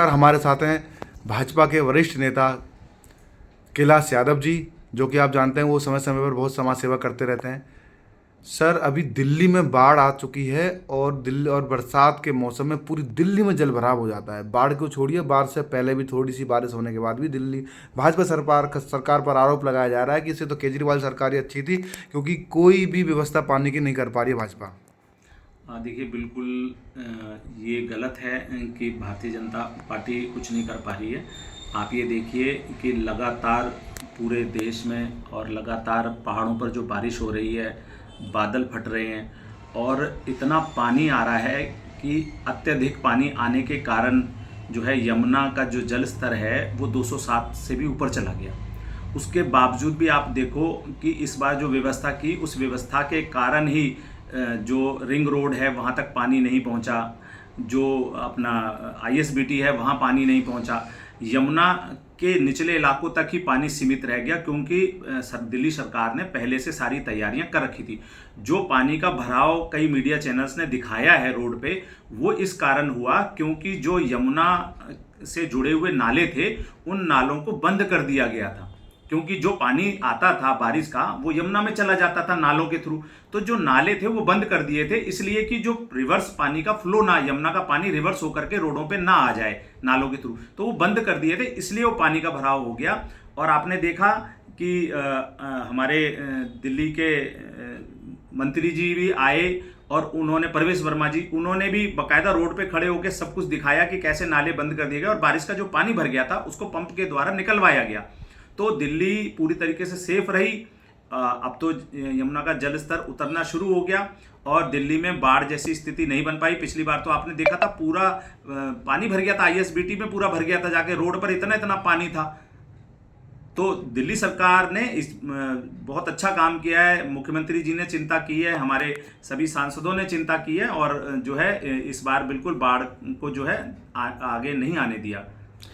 नमस्कार, हमारे साथ हैं भाजपा के वरिष्ठ नेता कैलाश यादव जी, जो कि आप जानते हैं वो समय समय पर बहुत समाज सेवा करते रहते हैं। सर, अभी दिल्ली में बाढ़ आ चुकी है और दिल्ली और बरसात के मौसम में पूरी दिल्ली में जल भराव हो जाता है। बाढ़ को छोड़िए, बाढ़ से पहले भी थोड़ी सी बारिश होने के बाद भी दिल्ली भाजपा सरकार पर आरोप लगाया जा रहा है कि इससे तो केजरीवाल सरकार ही अच्छी थी, क्योंकि कोई भी व्यवस्था पानी की नहीं कर पा रही है भाजपा। हाँ, देखिए बिल्कुल ये गलत है कि भारतीय जनता पार्टी कुछ नहीं कर पा रही है। आप ये देखिए कि लगातार पूरे देश में और लगातार पहाड़ों पर जो बारिश हो रही है, बादल फट रहे हैं और इतना पानी आ रहा है कि अत्यधिक पानी आने के कारण जो है यमुना का जो जल स्तर है वो 207 से भी ऊपर चला गया। उसके बावजूद भी आप देखो कि इस बार जो व्यवस्था की, उस व्यवस्था के कारण ही जो रिंग रोड है वहाँ तक पानी नहीं पहुँचा, जो अपना आईएसबीटी है वहाँ पानी नहीं पहुँचा, यमुना के निचले इलाकों तक ही पानी सीमित रह गया, क्योंकि दिल्ली सरकार ने पहले से सारी तैयारियां कर रखी थी। जो पानी का भराव कई मीडिया चैनल्स ने दिखाया है रोड पे, वो इस कारण हुआ क्योंकि जो यमुना से जुड़े हुए नाले थे उन नालों को बंद कर दिया गया था, क्योंकि जो पानी आता था बारिश का वो यमुना में चला जाता था नालों के थ्रू। तो जो नाले थे वो बंद कर दिए थे, इसलिए कि जो रिवर्स पानी का फ्लो ना, यमुना का पानी रिवर्स होकर के रोडों पे ना आ जाए नालों के थ्रू, तो वो बंद कर दिए थे, इसलिए वो पानी का भराव हो गया। और आपने देखा कि हमारे दिल्ली के मंत्री जी भी आए और उन्होंने, प्रवेश वर्मा जी, उन्होंने भी बाकायदा रोड पे खड़े होकर सब कुछ दिखाया कि कैसे नाले बंद कर दिए गए और बारिश का जो पानी भर गया था उसको पंप के द्वारा निकलवाया गया। तो दिल्ली पूरी तरीके से सेफ रही। अब तो यमुना का जल स्तर उतरना शुरू हो गया और दिल्ली में बाढ़ जैसी स्थिति नहीं बन पाई। पिछली बार तो आपने देखा था पूरा पानी भर गया था, आईएसबीटी में पूरा भर गया था, जाके रोड पर इतना इतना पानी था। तो दिल्ली सरकार ने बहुत अच्छा काम किया है, मुख्यमंत्री जी ने चिंता की है, हमारे सभी सांसदों ने चिंता की है और जो है इस बार बिल्कुल बाढ़ को जो है आगे नहीं आने दिया।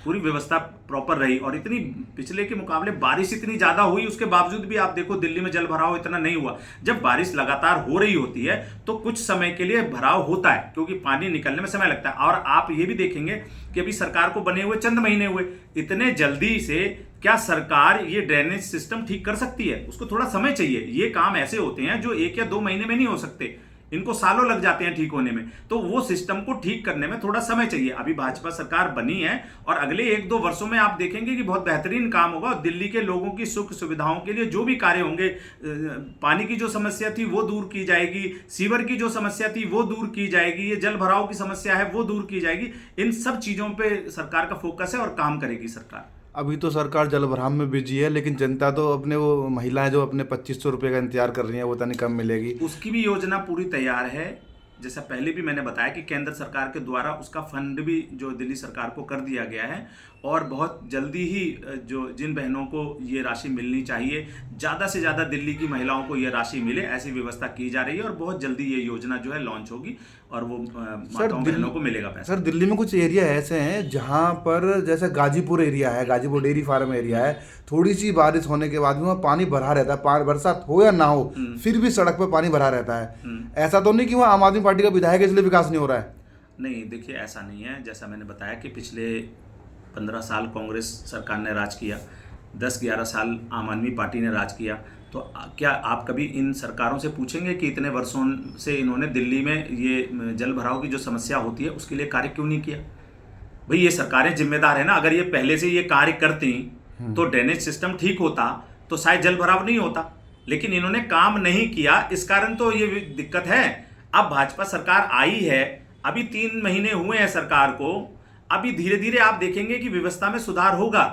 पूरी व्यवस्था प्रॉपर रही और इतनी पिछले के मुकाबले बारिश इतनी ज्यादा हुई, उसके बावजूद भी आप देखो दिल्ली में जल भराव इतना नहीं हुआ। जब बारिश लगातार हो रही होती है तो कुछ समय के लिए भराव होता है, क्योंकि पानी निकलने में समय लगता है। और आप ये भी देखेंगे कि अभी सरकार को बने हुए चंद महीने हुए, इतने जल्दी से क्या सरकार ये ड्रेनेज सिस्टम ठीक कर सकती है? उसको थोड़ा समय चाहिए। ये काम ऐसे होते हैं जो 1 या 2 महीने में नहीं हो सकते, इनको सालों लग जाते हैं ठीक होने में। तो वो सिस्टम को ठीक करने में थोड़ा समय चाहिए। अभी भाजपा सरकार बनी है और अगले 1-2 वर्षों में आप देखेंगे कि बहुत बेहतरीन काम होगा और दिल्ली के लोगों की सुख सुविधाओं के लिए जो भी कार्य होंगे, पानी की जो समस्या थी वो दूर की जाएगी, सीवर की जो समस्या थी वो दूर की जाएगी, ये जल भराव की समस्या है वो दूर की जाएगी। इन सब चीजों पर सरकार का फोकस है और काम करेगी सरकार। अभी तो सरकार जल भराव में बिजी है, लेकिन जनता तो अपने, वो महिलाएं जो अपने 2500 रुपये का इंतजार कर रही हैं, वो तो नहीं कम मिलेगी। उसकी भी योजना पूरी तैयार है। जैसा पहले भी मैंने बताया कि केंद्र सरकार के द्वारा उसका फंड भी जो दिल्ली सरकार को कर दिया गया है और बहुत जल्दी ही जो जिन बहनों को ये राशि मिलनी चाहिए, ज़्यादा से ज़्यादा दिल्ली की महिलाओं को ये राशि मिले, ऐसी व्यवस्था की जा रही है और बहुत जल्दी ये योजना जो है लॉन्च होगी और वो माताओं बहनों को मिलेगा पैसा। सर, दिल्ली में कुछ एरिया ऐसे हैं जहाँ पर, जैसे गाजीपुर एरिया है, गाजीपुर डेयरी फार्म एरिया है, थोड़ी सी बारिश होने के बाद भी वहाँ पानी भरा रहता है, बरसात हो या ना हो फिर भी सड़क पर पानी भरा रहता है। ऐसा तो नहीं कि वहाँ आम आदमी पार्टी का विधायक है इसलिए विकास नहीं हो रहा है? नहीं, देखिए ऐसा नहीं है। जैसा मैंने बताया कि पिछले 15 साल कांग्रेस सरकार ने राज किया, 10-11 साल आम आदमी पार्टी ने राज किया। तो क्या आप कभी इन सरकारों से पूछेंगे कि इतने वर्षों से इन्होंने दिल्ली में ये जल भराव की जो समस्या होती है उसके लिए कार्य क्यों नहीं किया? भाई ये सरकारें जिम्मेदार है ना। अगर ये पहले से ये कार्य करती तो ड्रेनेज सिस्टम ठीक होता तो शायद जल भराव नहीं होता, लेकिन इन्होंने काम नहीं किया, इस कारण तो ये दिक्कत है। अब भाजपा सरकार आई है, अभी 3 महीने हुए हैं सरकार को, अभी धीरे धीरे आप देखेंगे कि व्यवस्था में सुधार होगा।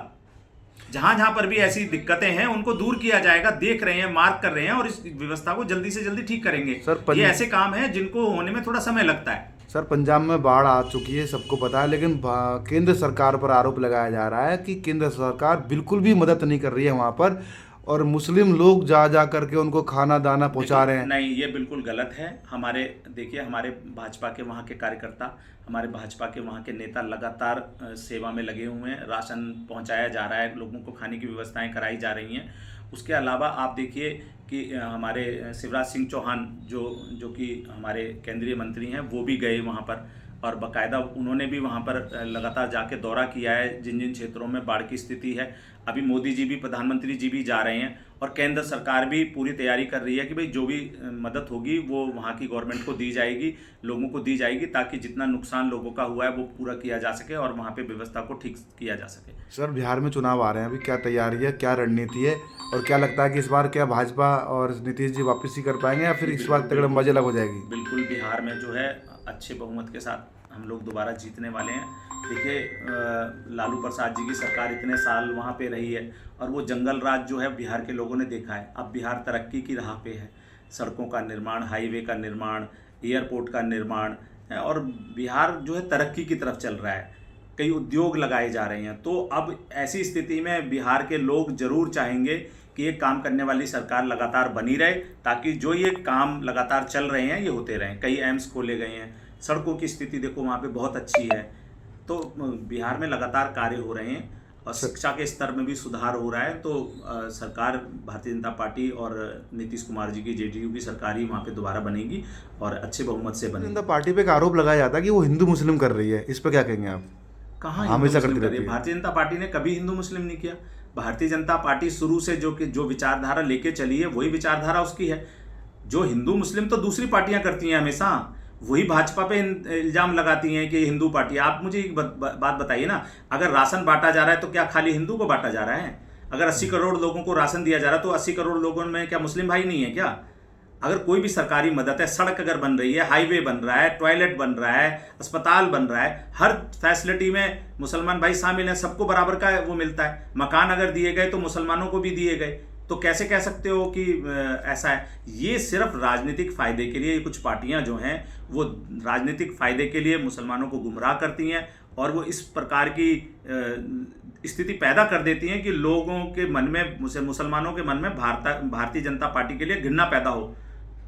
जहां जहां पर भी ऐसी दिक्कतें हैं उनको दूर किया जाएगा, देख रहे हैं, मार्क कर रहे हैं और इस व्यवस्था को जल्दी से जल्दी ठीक करेंगे। ये ऐसे काम है जिनको होने में थोड़ा समय लगता है। सर, पंजाब में बाढ़ आ चुकी है, सबको पता है, लेकिन केंद्र सरकार पर आरोप लगाया जा रहा है कि केंद्र सरकार बिल्कुल भी मदद नहीं कर रही है वहाँ पर, और मुस्लिम लोग जा जा करके उनको खाना दाना पहुँचा रहे हैं। नहीं, ये बिल्कुल गलत है। हमारे देखिए, हमारे भाजपा के वहाँ के कार्यकर्ता, हमारे भाजपा के वहाँ के नेता लगातार सेवा में लगे हुए हैं, राशन पहुँचाया जा रहा है, लोगों को खाने की व्यवस्थाएं कराई जा रही हैं। उसके अलावा आप देखिए कि हमारे शिवराज सिंह चौहान जो कि हमारे केंद्रीय मंत्री हैं, वो भी गए वहाँ पर और बाकायदा उन्होंने भी वहाँ पर लगातार जाके दौरा किया है जिन जिन क्षेत्रों में बाढ़ की स्थिति है। अभी मोदी जी भी, प्रधानमंत्री जी भी जा रहे हैं और केंद्र सरकार भी पूरी तैयारी कर रही है कि भाई जो भी मदद होगी वो वहाँ की गवर्नमेंट को दी जाएगी, लोगों को दी जाएगी, ताकि जितना नुकसान लोगों का हुआ है वो पूरा किया जा सके और वहाँ पे व्यवस्था को ठीक किया जा सके। सर बिहार में चुनाव आ रहे हैं, अभी क्या तैयारी है, क्या रणनीति है, और क्या लगता है कि इस बार क्या भाजपा और नीतीश जी वापसी कर पाएंगे या फिर इस बार तगड़मबाजी अलग हो जाएगी? बिल्कुल बिहार में जो है अच्छे बहुमत के साथ हम लोग दोबारा जीतने वाले हैं। देखिए लालू प्रसाद जी की सरकार इतने साल वहाँ पे रही है और वो जंगल राज जो है बिहार के लोगों ने देखा है। अब बिहार तरक्की की राह पे है, सड़कों का निर्माण, हाईवे का निर्माण, एयरपोर्ट का निर्माण, और बिहार जो है तरक्की की तरफ चल रहा है, कई उद्योग लगाए जा रहे हैं। तो अब ऐसी स्थिति में बिहार के लोग ज़रूर चाहेंगे कि ये काम करने वाली सरकार लगातार बनी रहे, ताकि जो ये काम लगातार चल रहे हैं ये होते रहें। कई एम्स खोले गए हैं, सड़कों की स्थिति देखो वहाँ पे बहुत अच्छी है। तो बिहार में लगातार कार्य हो रहे हैं और शिक्षा के स्तर में भी सुधार हो रहा है। तो सरकार भारतीय जनता पार्टी और नीतीश कुमार जी की जेडीयू की सरकार ही वहाँ पे दोबारा बनेगी और अच्छे बहुमत से बनेगी। जनता पार्टी पे एक आरोप लगाया जाता है कि वो हिंदू मुस्लिम कर रही है, इस पर क्या कहेंगे आप? कहाँ हमेशा हिंदू करती मुस्लिम रहती है। भारतीय जनता पार्टी ने कभी हिंदू मुस्लिम नहीं किया। भारतीय जनता पार्टी शुरू से जो विचारधारा लेके चली है वही विचारधारा उसकी है। जो हिंदू मुस्लिम तो दूसरी पार्टियां करती हैं हमेशा, वही भाजपा पे इल्जाम लगाती हैं कि हिंदू पार्टी। आप मुझे एक बात बताइए ना, अगर राशन बांटा जा रहा है तो क्या खाली हिंदू को बांटा जा रहा है? अगर 80 करोड़ लोगों को राशन दिया जा रहा है तो 80 करोड़ लोगों में क्या मुस्लिम भाई नहीं है क्या? अगर कोई भी सरकारी मदद है, सड़क अगर बन रही है, हाईवे बन रहा है, टॉयलेट बन रहा है, अस्पताल बन रहा है, हर फैसिलिटी में मुसलमान भाई शामिल हैं, सबको बराबर का वो मिलता है। मकान अगर दिए गए तो मुसलमानों को भी दिए गए, तो कैसे कह सकते हो कि ऐसा है? ये सिर्फ राजनीतिक फायदे के लिए कुछ पार्टियां जो हैं वो राजनीतिक फायदे के लिए मुसलमानों को गुमराह करती हैं और वो इस प्रकार की स्थिति पैदा कर देती हैं कि लोगों के मन में, मुसलमानों के मन में भारतीय जनता पार्टी के लिए घृणा पैदा हो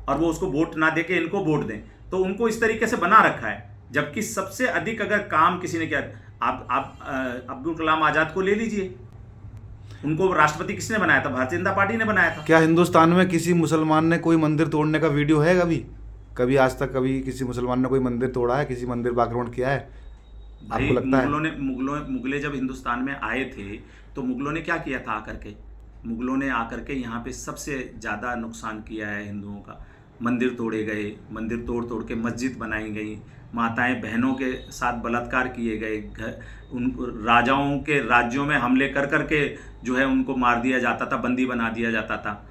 और वो उसको वोट ना दे के इनको वोट दें। तो उनको इस तरीके से बना रखा है, जबकि सबसे अधिक अगर काम किसी ने किया, आप अब्दुल कलाम आज़ाद को ले लीजिए, उनको राष्ट्रपति किसने बनाया था? भारतीय जनता पार्टी ने बनाया था। क्या हिंदुस्तान में किसी मुसलमान ने कोई मंदिर तोड़ने का वीडियो है? कभी आज तक कभी किसी मुसलमान ने कोई मंदिर तोड़ा है, किसी मंदिर पर आक्रमण किया है? आपको लगता है? मुगले जब हिंदुस्तान में आए थे तो मुगलों ने क्या किया था? मुगलों ने आकर के यहाँ पे सबसे ज़्यादा नुकसान किया है हिंदुओं का। मंदिर तोड़े गए, मंदिर तोड़ के मस्जिद बनाई गई, माताएं बहनों के साथ बलात्कार किए गए, उन राजाओं के राज्यों में हमले कर के जो है उनको मार दिया जाता था, बंदी बना दिया जाता था।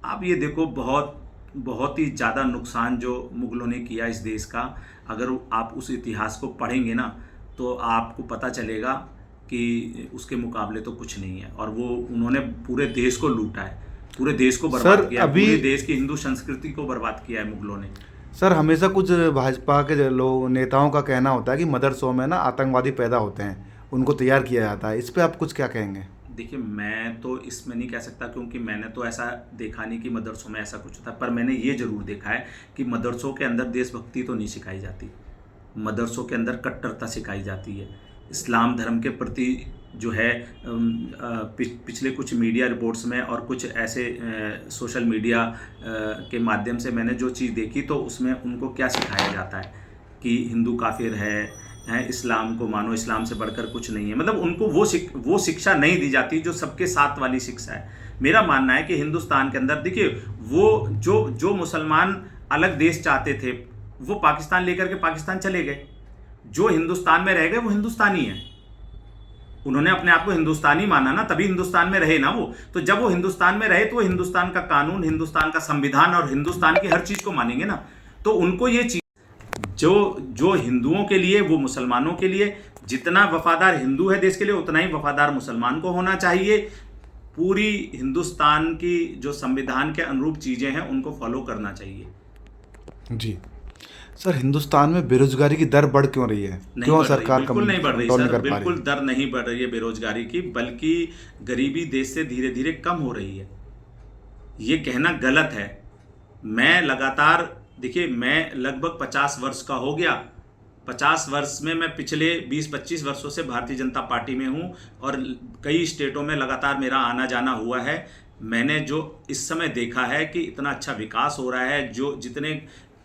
अब ये देखो बहुत ही ज़्यादा नुकसान जो मुगलों ने किया इस देश का। अगर आप उस इतिहास को पढ़ेंगे ना तो आपको पता चलेगा कि उसके मुकाबले तो कुछ नहीं है। और वो उन्होंने पूरे देश को लूटा है, पूरे देश को बर्बाद किया है, पूरे देश की हिंदू संस्कृति को बर्बाद किया है मुगलों ने। सर हमेशा कुछ भाजपा के लोग, नेताओं का कहना होता है कि मदरसों में ना आतंकवादी पैदा होते हैं, उनको तैयार किया जाता है। इस पर आप कुछ क्या कहेंगे? देखिए, मैं तो इसमें नहीं कह सकता क्योंकि मैंने तो ऐसा देखा नहीं कि मदरसों में ऐसा कुछ होता है। पर मैंने ये ज़रूर देखा है कि मदरसों के अंदर देशभक्ति तो नहीं सिखाई जाती, मदरसों के अंदर कट्टरता सिखाई जाती है। इस्लाम धर्म के प्रति जो है पिछले कुछ मीडिया रिपोर्ट्स में और कुछ ऐसे सोशल मीडिया के माध्यम से मैंने जो चीज़ देखी तो उसमें उनको क्या सिखाया जाता है कि हिंदू काफिर है, इस्लाम को मानो, इस्लाम से बढ़कर कुछ नहीं है। मतलब उनको वो शिक्षा नहीं दी जाती जो सबके साथ वाली शिक्षा है। मेरा मानना है कि हिंदुस्तान के अंदर देखिए, वो जो मुसलमान अलग देश चाहते थे वो पाकिस्तान लेकर के पाकिस्तान चले गए, जो हिंदुस्तान में रह गए वो हिंदुस्तानी हैं। उन्होंने अपने आप को हिंदुस्तानी माना ना, तभी हिंदुस्तान में रहे ना वो। तो जब वो हिंदुस्तान में रहे तो वो हिंदुस्तान का कानून, हिंदुस्तान का संविधान और हिंदुस्तान की हर चीज़ को मानेंगे ना। तो उनको ये चीज़ जो हिंदुओं के लिए, वो मुसलमानों के लिए, जितना वफादार हिंदू है देश के लिए उतना ही वफादार मुसलमान को होना चाहिए। पूरी हिंदुस्तान की जो संविधान के अनुरूप चीज़ें हैं उनको फॉलो करना चाहिए। जी सर, हिंदुस्तान में बेरोजगारी की दर बढ़ क्यों रही है? क्यों सरकार बिल्कुल नहीं बढ़ रही सर, बिल्कुल दर नहीं बढ़ रही है बेरोजगारी की, बल्कि गरीबी देश से धीरे धीरे कम हो रही है। ये कहना गलत है। मैं लगातार, देखिए, मैं लगभग 50 वर्ष का हो गया। 50 वर्ष में मैं पिछले 20-25 वर्षों से भारतीय जनता पार्टी में हूँ और कई स्टेटों में लगातार मेरा आना जाना हुआ है। मैंने जो इस समय देखा है कि इतना अच्छा विकास हो रहा है, जो जितने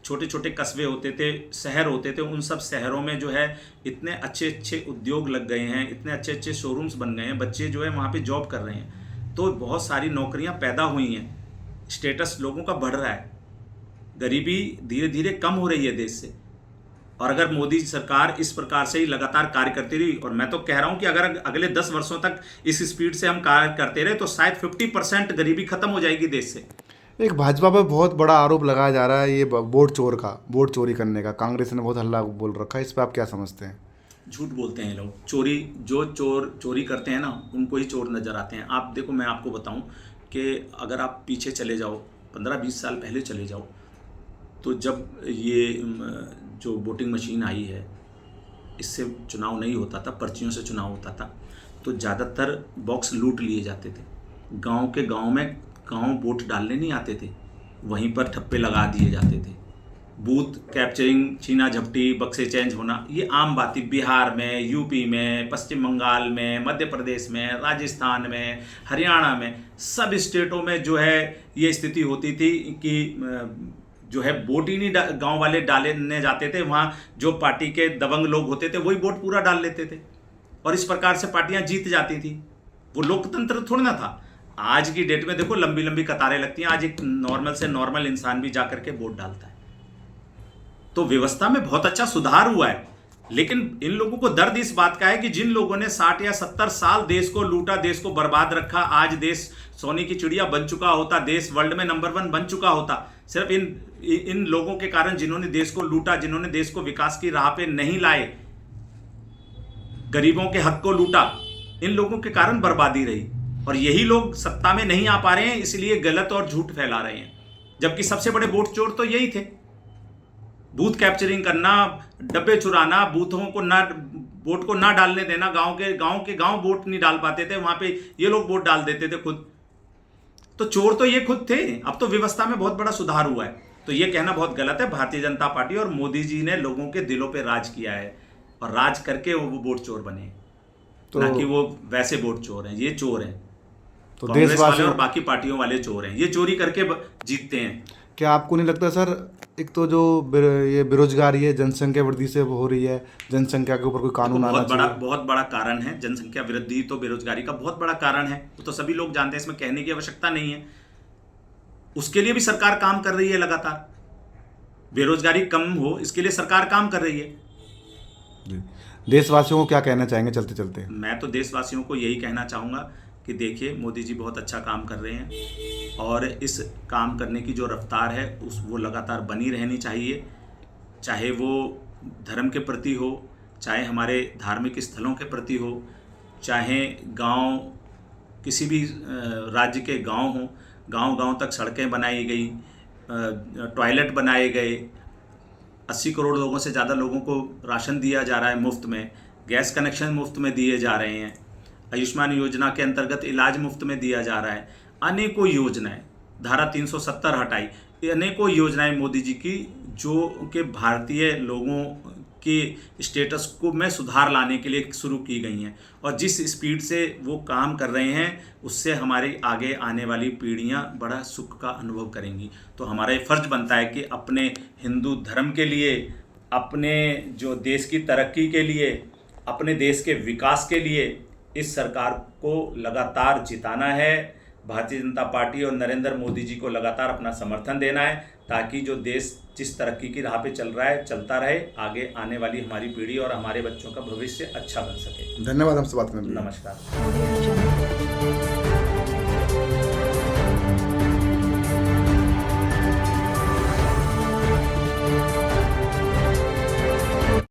छोटे छोटे कस्बे होते थे, शहर होते थे, उन सब शहरों में जो है इतने अच्छे अच्छे उद्योग लग गए हैं, इतने अच्छे अच्छे शोरूम्स बन गए हैं, बच्चे जो है वहाँ पे जॉब कर रहे हैं, तो बहुत सारी नौकरियाँ पैदा हुई हैं, स्टेटस लोगों का बढ़ रहा है, गरीबी धीरे धीरे कम हो रही है देश से। और अगर मोदी सरकार इस प्रकार से ही लगातार कार्य करती रही, और मैं तो कह रहा हूँ कि अगर अगले 10 वर्षों तक इस स्पीड से हम कार्य करते रहे तो शायद 50% गरीबी खत्म हो जाएगी देश से। एक भाजपा पर बहुत बड़ा आरोप लगाया जा रहा है ये वोट चोर का, वोट चोरी करने का। कांग्रेस ने बहुत हल्ला बोल रखा है, इस पर आप क्या समझते हैं? झूठ बोलते हैं लोग। चोरी, जो चोरी करते हैं ना उनको ही चोर नज़र आते हैं। आप देखो, मैं आपको बताऊं कि अगर आप पीछे चले जाओ, 15-20 साल पहले चले जाओ, तो जब ये जो वोटिंग मशीन आई है, इससे चुनाव नहीं होता था, पर्चियों से चुनाव होता था, तो ज़्यादातर बॉक्स लूट लिए जाते थे। गांव के गांव में वोट डालने नहीं आते थे, वहीं पर ठप्पे लगा दिए जाते थे। बूथ कैप्चरिंग, छीना झपटी, बक्से चेंज होना, ये आम बात थी। बिहार में, यूपी में, पश्चिम बंगाल में, मध्य प्रदेश में, राजस्थान में, हरियाणा में, सब स्टेटों में जो है ये स्थिति होती थी कि जो है वोट ही नहीं गांव वाले डालने जाते थे। वहाँ जो पार्टी के दबंग लोग होते थे वही वोट पूरा डाल लेते थे, और इस प्रकार से पार्टियां जीत जाती थी। वो लोकतंत्र थोड़ी ना था। आज की डेट में देखो, लंबी लंबी कतारें लगती हैं, आज एक नॉर्मल से नॉर्मल इंसान भी जाकर के वोट डालता है। तो व्यवस्था में बहुत अच्छा सुधार हुआ है, लेकिन इन लोगों को दर्द इस बात का है कि जिन लोगों ने 60 या 70 साल देश को लूटा, देश को बर्बाद रखा, आज देश सोने की चिड़िया बन चुका होता, देश वर्ल्ड में नंबर 1 बन चुका होता, सिर्फ इन लोगों के कारण, जिन्होंने देश को लूटा, जिन्होंने देश को विकास की राह पे नहीं लाए, गरीबों के हक को लूटा, इन लोगों के कारण बर्बादी रही। और यही लोग सत्ता में नहीं आ पा रहे हैं, इसलिए गलत और झूठ फैला रहे हैं। जबकि सबसे बड़े वोट चोर तो यही थे। बूथ कैप्चरिंग करना, डब्बे चुराना, बूथों को ना, वोट को ना डालने देना, गांव के गांव वोट नहीं डाल पाते थे, वहां पे ये लोग वोट डाल देते थे खुद। तो चोर तो ये खुद थे। अब तो व्यवस्था में बहुत बड़ा सुधार हुआ है, तो ये कहना बहुत गलत है। भारतीय जनता पार्टी और मोदी जी ने लोगों के दिलों पे राज किया है, और राज करके वो वोट चोर बने, तो ना कि वो वैसे वोट चोर हैं। ये चोर हैं, तो कांग्रेस वाले और बाकी पार्टियों वाले चोर हैं, ये चोरी करके जीतते हैं। क्या आपको नहीं लगता सर, एक तो जो ये बेरोजगारी है जनसंख्या वृद्धि से हो रही है, जनसंख्या के ऊपर कोई कानून आना चाहिए? बहुत बड़ा कारण है जनसंख्या वृद्धि, तो बेरोजगारी का बहुत बड़ा कारण है, वो तो सभी लोग जानते हैं, इसमें कहने की आवश्यकता नहीं है। उसके लिए भी सरकार काम कर रही है लगातार। बेरोजगारी कम हो, इसके लिए सरकार काम कर रही है। देशवासियों को क्या कहना चाहेंगे चलते चलते? मैं तो देशवासियों को यही कहना चाहूँगा कि देखिए, मोदी जी बहुत अच्छा काम कर रहे हैं, और इस काम करने की जो रफ्तार है वो लगातार बनी रहनी चाहिए। चाहे वो धर्म के प्रति हो, चाहे हमारे धार्मिक स्थलों के प्रति हो, चाहे गांव, किसी भी राज्य के गांव हो, गांव तक सड़कें बनाई गई, टॉयलेट बनाए गए, 80 करोड़ लोगों से ज़्यादा लोगों को राशन दिया जा रहा है मुफ्त में, गैस कनेक्शन मुफ्त में दिए जा रहे हैं, आयुष्मान योजना के अंतर्गत इलाज मुफ्त में दिया जा रहा है। अनेकों योजनाएं, धारा 370 हटाई, अनेकों योजनाएं मोदी जी की, जो कि भारतीय लोगों के स्टेटस को में सुधार लाने के लिए शुरू की गई हैं। और जिस स्पीड से वो काम कर रहे हैं, उससे हमारी आगे आने वाली पीढ़ियां बड़ा सुख का अनुभव करेंगी। तो हमारा ये फर्ज बनता है कि अपने हिंदू धर्म के लिए, अपने जो देश की तरक्की के लिए, अपने देश के विकास के लिए इस सरकार को लगातार जिताना है। भारतीय जनता पार्टी और नरेंद्र मोदी जी को लगातार अपना समर्थन देना है, ताकि जो देश जिस तरक्की की राह पे चल रहा है, चलता रहे, आगे आने वाली हमारी पीढ़ी और हमारे बच्चों का भविष्य अच्छा बन सके। धन्यवाद हमसे बात करने के लिए। नमस्कार।